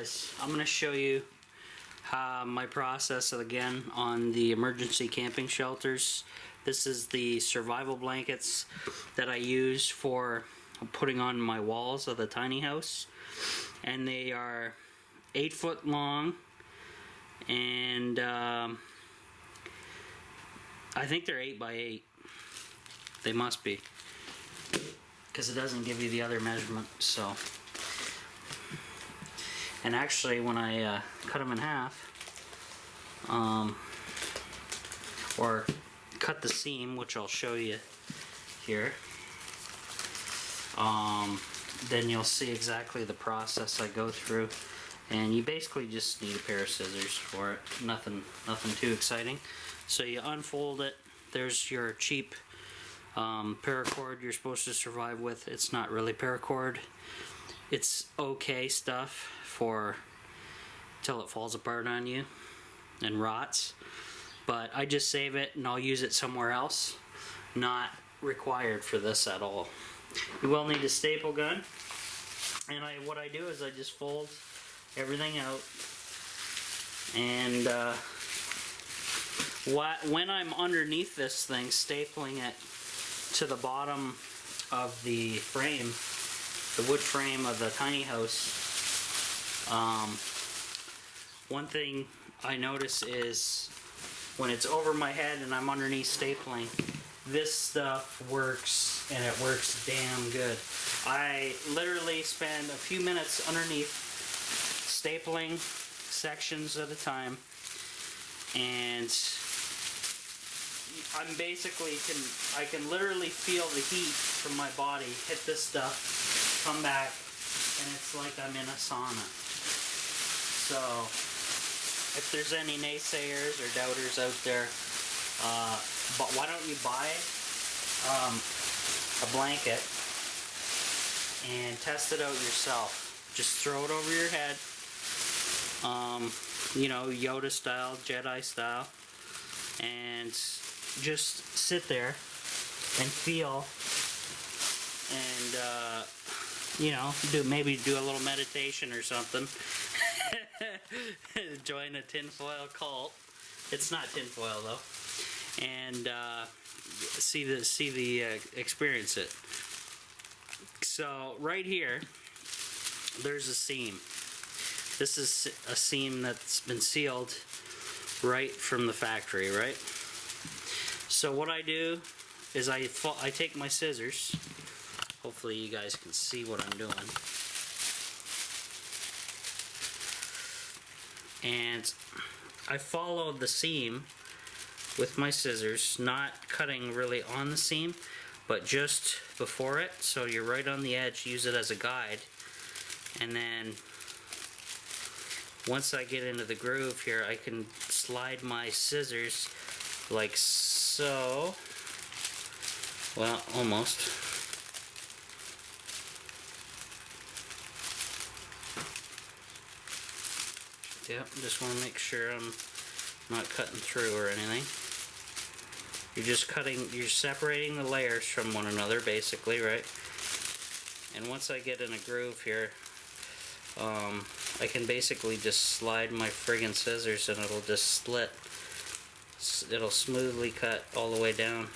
guys, I'm going to show you my process again on the emergency camping shelters. This is the survival blankets that I use for putting on my walls of the tiny house, and they are 8 foot long, and I think they're 8 by 8. They must be, because it doesn't give you the other measurement. So, and actually when I cut them in half, or cut the seam, which I'll show you here, then you'll see exactly the process I go through. And you basically just need a pair of scissors for it. Nothing too exciting. So you unfold it. There's your cheap paracord you're supposed to survive with. It's not really paracord. It's okay stuff for till it falls apart on you and rots. But I just save it and I'll use it somewhere else. Not required for this at all. You will need a staple gun. And what I do is I just fold everything out. And when I'm underneath this thing, stapling it to the bottom of the frame, the wood frame of the tiny house, one thing I notice is when it's over my head and I'm underneath stapling, this stuff works, and it works damn good. I literally spend a few minutes underneath stapling sections at a time, and I'm basically I can literally feel the heat from my body hit this stuff, come back, and it's like I'm in a sauna. So if there's any naysayers or doubters out there, but why don't you buy a blanket and test it out yourself? Just throw it over your head, you know, Yoda style, Jedi style, and just sit there and feel, and you know, maybe do a little meditation or something. Join a tinfoil cult. It's not tinfoil though, and experience it. So right here, there's a seam. This is a seam that's been sealed right from the factory, right? So what I do is I take my scissors. Hopefully you guys can see what I'm doing. And I follow the seam with my scissors, not cutting really on the seam, but just before it, so you're right on the edge. Use it as a guide, and then once I get into the groove here, I can slide my scissors like so. Well, almost. Yep, just want to make sure I'm not cutting through or anything. You're separating the layers from one another, basically, right? And once I get in a groove here, I can basically just slide my friggin' scissors and it'll just split. It'll smoothly cut all the way down,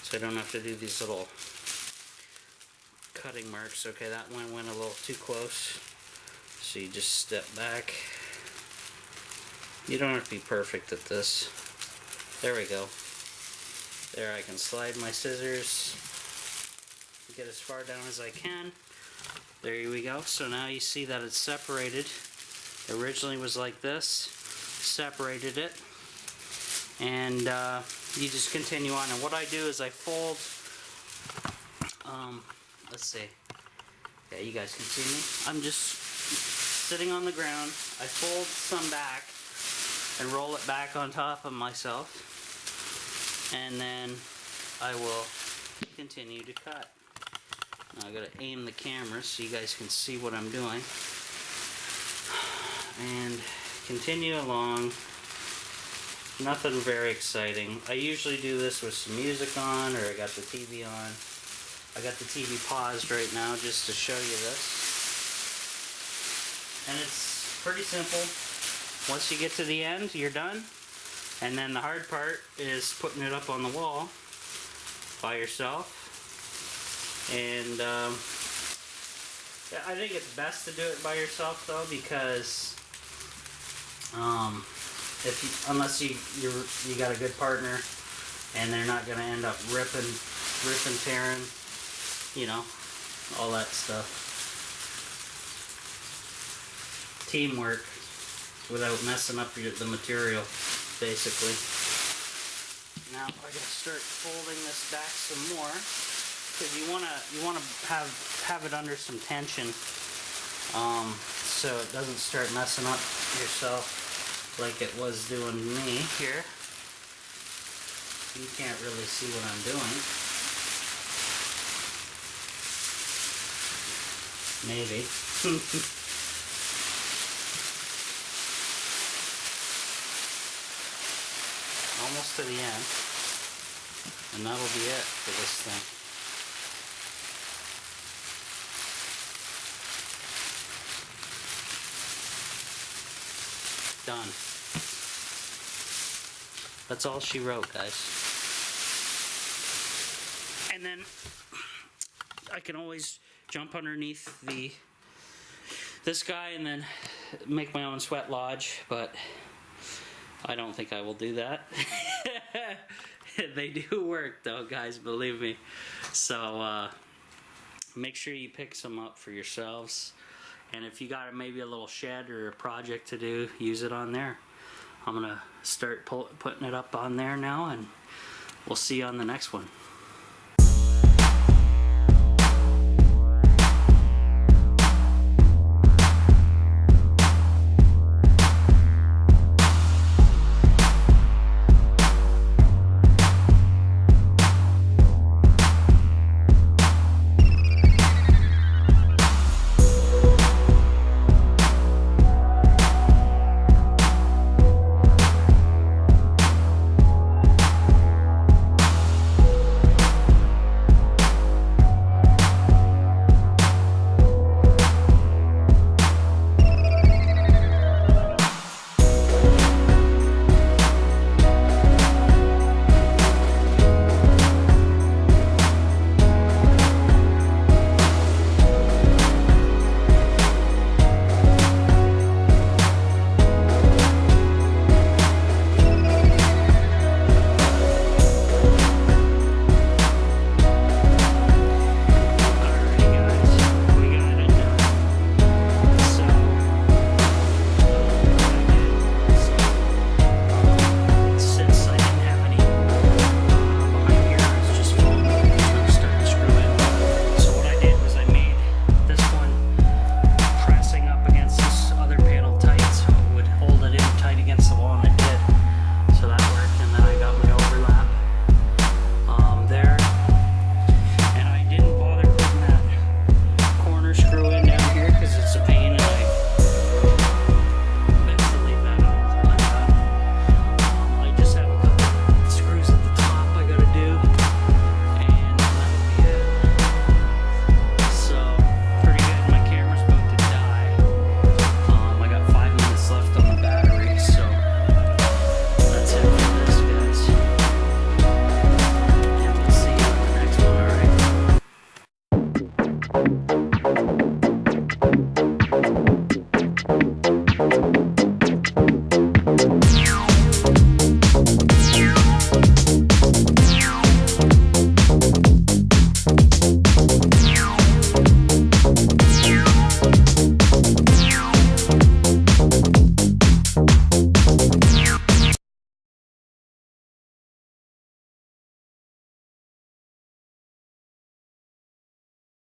so I don't have to do these little cutting marks. Okay, that one went a little too close, so you just step back. You don't have to be perfect at this. There we go. There, I can slide my scissors, get as far down as I can. There we go. So now you see that it's separated. It originally was like this. Separated it. And you just continue on. And what I do is I fold, let's see. Yeah, you guys can see me. I'm just sitting on the ground. I fold some back and roll it back on top of myself, and then I will continue to cut. Now I gotta aim the camera so you guys can see what I'm doing, and continue along. Nothing very exciting. I usually do this with some music on, or I got the TV on. I got the TV paused right now just to show you this. And it's pretty simple. Once you get to the end, you're done. And then the hard part is putting it up on the wall by yourself. And I think it's best to do it by yourself though, because unless you got a good partner, and they're not going to end up ripping, tearing, you know, all that stuff. Teamwork without messing up the material, basically. Now I gotta start folding this back some more, because you wanna have it under some tension, so it doesn't start messing up yourself like it was doing me here. You can't really see what I'm doing. Maybe. Almost to the end. And that'll be it for this thing. Done. That's all she wrote, guys. And then I can always jump underneath this guy and then make my own sweat lodge, but I don't think I will do that. They do work though, guys, believe me. So make sure you pick some up for yourselves. And if you got maybe a little shed or a project to do, use it on there. I'm gonna start putting it up on there now, and we'll see you on the next one.